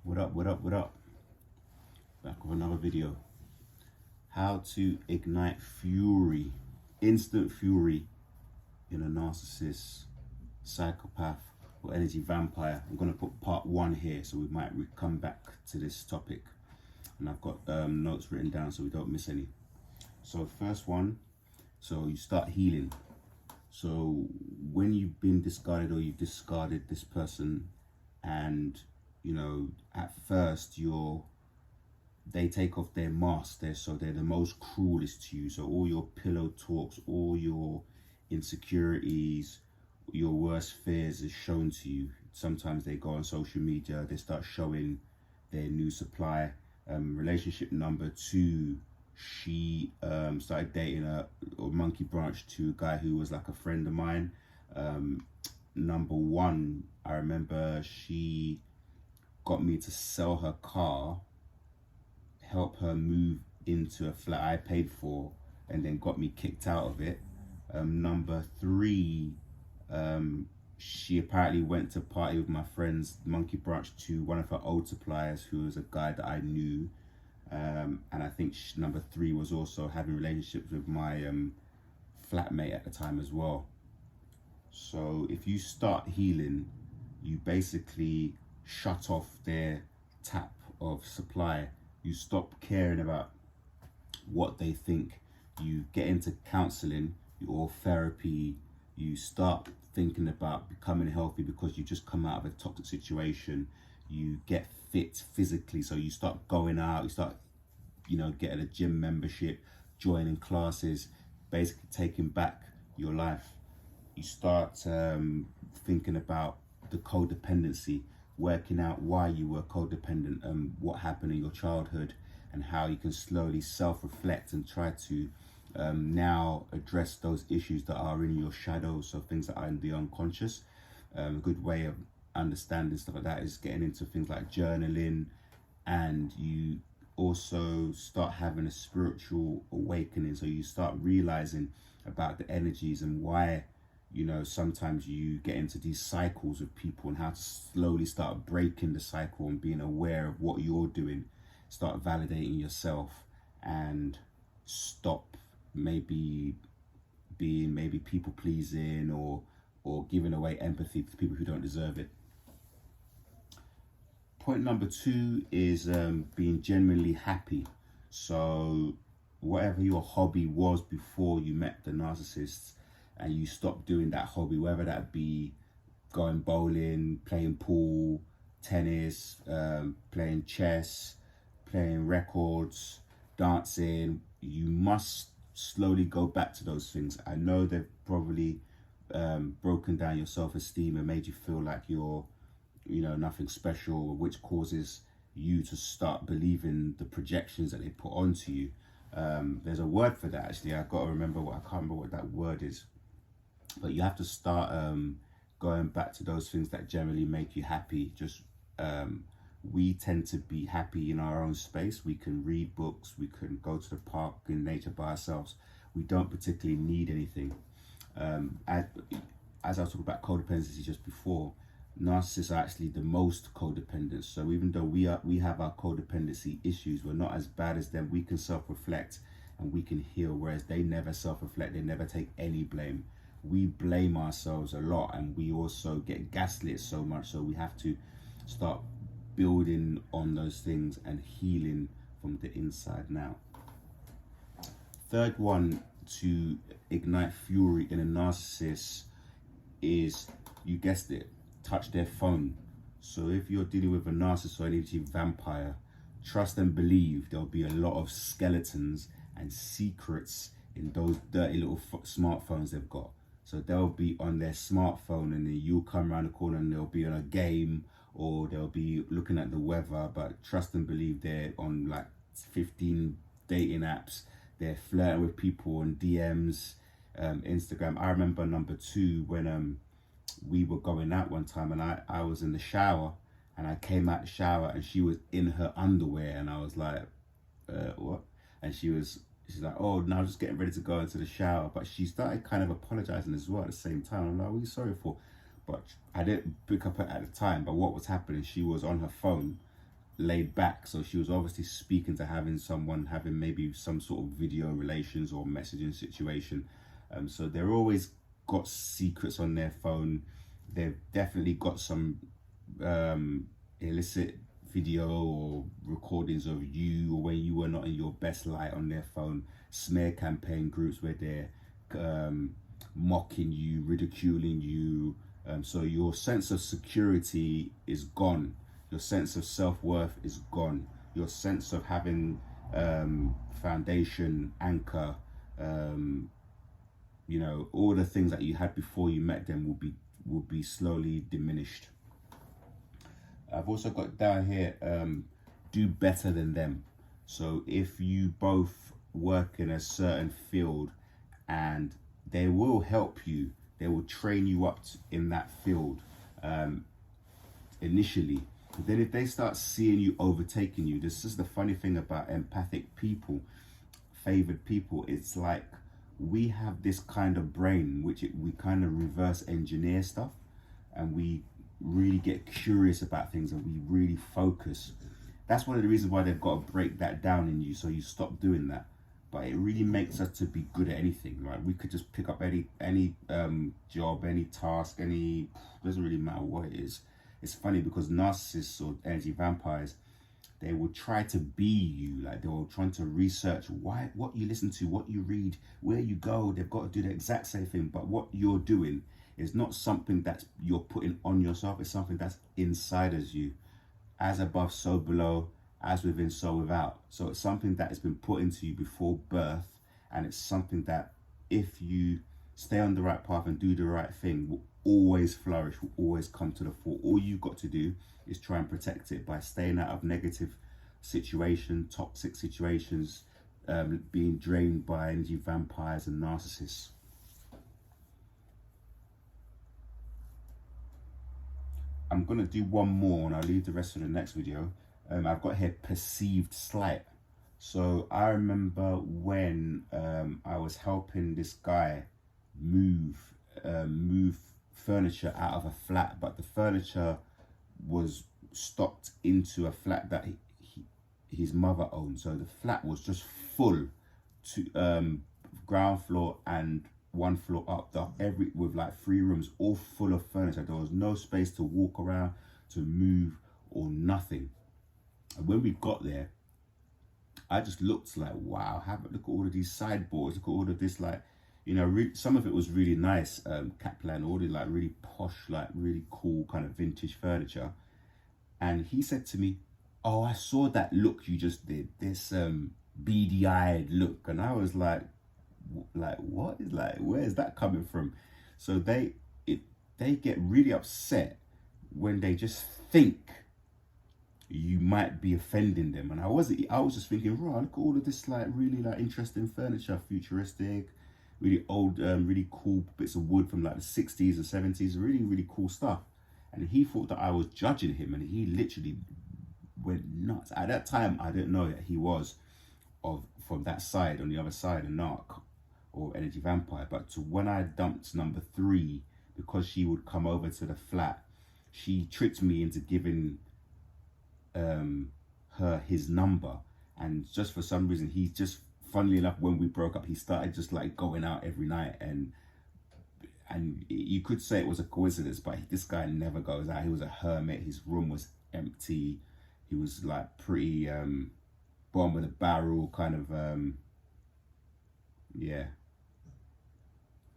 What up, what up, what up? Back with another video. How to ignite fury, instant fury in a narcissist, psychopath, or energy vampire. I'm going to put part 1 here, so we might come back to this topic. And I've got notes written down so we don't miss any. So first one, so you start healing. So when you've been discarded or you've discarded this person, and you know, at first they take off their mask there, so they're the most cruelest to you. So all your pillow talks, all your insecurities, your worst fears is shown to you. Sometimes they go on social media, they start showing their new supply. Relationship number 2, she started dating or monkey branch to a guy who was like a friend of mine. Number 1, I remember she got me to sell her car, help her move into a flat I paid for, and then got me kicked out of it. Number 3, she apparently went to party with my friends, monkey branch to one of her old suppliers who was a guy that I knew. And I think number 3 was also having relationships with my flatmate at the time as well. So if you start healing, you basically shut off their tap of supply. You stop caring about what they think. You get into counseling or therapy. You start thinking about becoming healthy because you just come out of a toxic situation. You get fit physically, so you start going out. You start, you know, getting a gym membership, joining classes, basically taking back your life. You start thinking about the codependency, working out why you were codependent, what happened in your childhood, and how you can slowly self-reflect and try to now address those issues that are in your shadow, so things that are in the unconscious. A good way of understanding stuff like that is getting into things like journaling, and you also start having a spiritual awakening. So you start realizing about the energies and why, you know, sometimes you get into these cycles of people, and how to slowly start breaking the cycle and being aware of what you're doing. Start validating yourself and stop maybe being people pleasing or giving away empathy to people who don't deserve it. Point number 2 is being genuinely happy. So whatever your hobby was before you met the narcissist, and you stop doing that hobby, whether that be going bowling, playing pool, tennis, playing chess, playing records, dancing, you must slowly go back to those things. I know they've probably broken down your self-esteem and made you feel like you're, you know, nothing special, which causes you to start believing the projections that they put onto you. There's a word for that, actually. I've got to remember I can't remember what that word is. But you have to start going back to those things that generally make you happy. Just we tend to be happy in our own space. We can read books, we can go to the park in nature by ourselves. We don't particularly need anything. As I was talking about codependency just before, narcissists are actually the most codependent. So even though we have our codependency issues, we're not as bad as them. We can self-reflect and we can heal, whereas they never self-reflect. They never take any blame. We blame ourselves a lot, and we also get gaslit so much. So we have to start building on those things and healing from the inside now. Third one to ignite fury in a narcissist is, you guessed it, touch their phone. So if you're dealing with a narcissist or energy vampire, trust and believe there'll be a lot of skeletons and secrets in those dirty little smartphones they've got. So they'll be on their smartphone, and then you'll come around the corner and they'll be on a game, or they'll be looking at the weather. But trust and believe they're on like 15 dating apps. They're flirting with people on DMs, Instagram. I remember number 2 when we were going out one time, and I was in the shower, and I came out the shower and she was in her underwear, and I was like, what? And she's like, oh, no, I'm just getting ready to go into the shower. But she started kind of apologizing as well at the same time. I'm like, what are you sorry for? But I didn't pick up at the time. But what was happening, she was on her phone laid back. So she was obviously speaking to having someone having maybe some sort of video relations or messaging situation. So they're always got secrets on their phone. They've definitely got some illicit video or recordings of you or when you were not in your best light on their phone. Smear campaign groups where they're mocking you, ridiculing you. So your sense of security is gone. Your sense of self-worth is gone. Your sense of having foundation, anchor, you know, all the things that you had before you met them will be slowly diminished. I've also got down here, do better than them. So if you both work in a certain field and they will help you, they will train you up in that field initially. But then if they start seeing you overtaking you, this is the funny thing about empathic people, favored people. It's like we have this kind of brain which we kind of reverse engineer stuff, and we really get curious about things and we really focus. That's one of the reasons why they've got to break that down in you so you stop doing that. But it really makes us to be good at anything, right? We could just pick up any job, any task, doesn't really matter what it is. It's funny because narcissists or energy vampires, they will try to be you. Like they will try to research what you listen to, what you read, where you go. They've got to do the exact same thing. But what you're doing is not something that you're putting on yourself. It's something that's inside as you. As above, so below. As within, so without. So it's something that has been put into you before birth, and it's something that if you stay on the right path and do the right thing, will always flourish, will always come to the fore. All you've got to do is try and protect it by staying out of negative situations, toxic situations, being drained by energy vampires and narcissists. I'm going to do one more and I'll leave the rest for the next video. I've got here perceived slight. So I remember when I was helping this guy move furniture out of a flat, but the furniture was stocked into a flat that his mother owned. So the flat was just full to ground floor and one floor up, with like 3 rooms all full of furniture. There was no space to walk around, to move, or nothing. And when we got there, I just looked like, wow, look at all of these sideboards, look at all of this, like, you know, some of it was really nice. Kaplan ordered like really posh, like really cool kind of vintage furniture. And he said to me, oh, I saw that look you just did, this beady-eyed look. And I was like what is, like, where is that coming from? So they get really upset when they just think you might be offending them. And I was just thinking, right, look at all of this like really like interesting furniture, futuristic, really old, really cool bits of wood from like the 60s and 70s, really cool stuff. And he thought that I was judging him, and he literally went nuts. At that time, I didn't know that he was from that side, on the other side, a narc or energy vampire. But when I dumped number 3, because she would come over to the flat, she tricked me into giving her his number. And just for some reason, he just, funnily enough, when we broke up, he started just like going out every night, and you could say it was a coincidence, but this guy never goes out. He was a hermit. His room was empty. He was like pretty bottom of the barrel kind of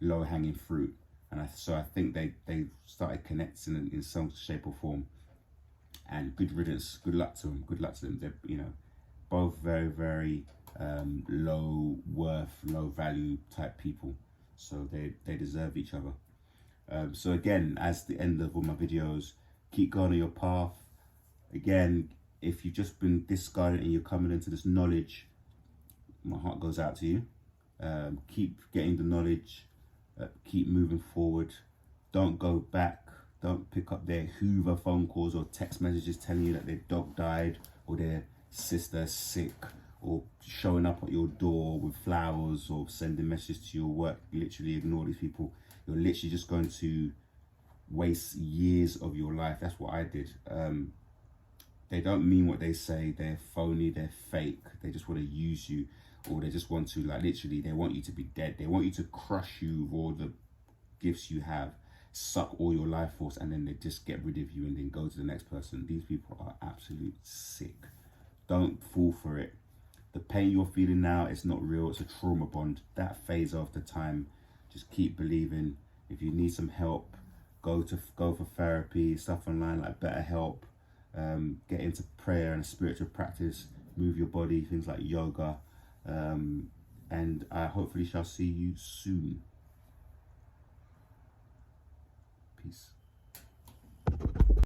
low hanging fruit. And so I think they started connecting in some shape or form. And good riddance, good luck to them. They're, you know, both very low worth, low value type people. So they deserve each other. So again, as the end of all my videos, keep going on your path. Again, if you've just been discarded and you're coming into this knowledge, my heart goes out to you. Keep getting the knowledge, keep moving forward. Don't go back. Don't pick up their Hoover phone calls or text messages telling you that their dog died or their sister's sick, or showing up at your door with flowers or sending messages to your work. Literally ignore these people. You're literally just going to waste years of your life. That's what I did. They don't mean what they say. They're phony, they're fake. They just want to use you, or they just want to, like, literally, they want you to be dead. They want you to crush you with all the gifts you have, suck all your life force, and then they just get rid of you and then go to the next person. These people are absolute sick. Don't fall for it. The pain you're feeling now, it's not real. It's a trauma bond. That fades after time. Just keep believing. If you need some help, go for therapy, stuff online like BetterHelp. Get into prayer and spiritual practice. Move your body, things like yoga. And I hopefully shall see you soon. Peace.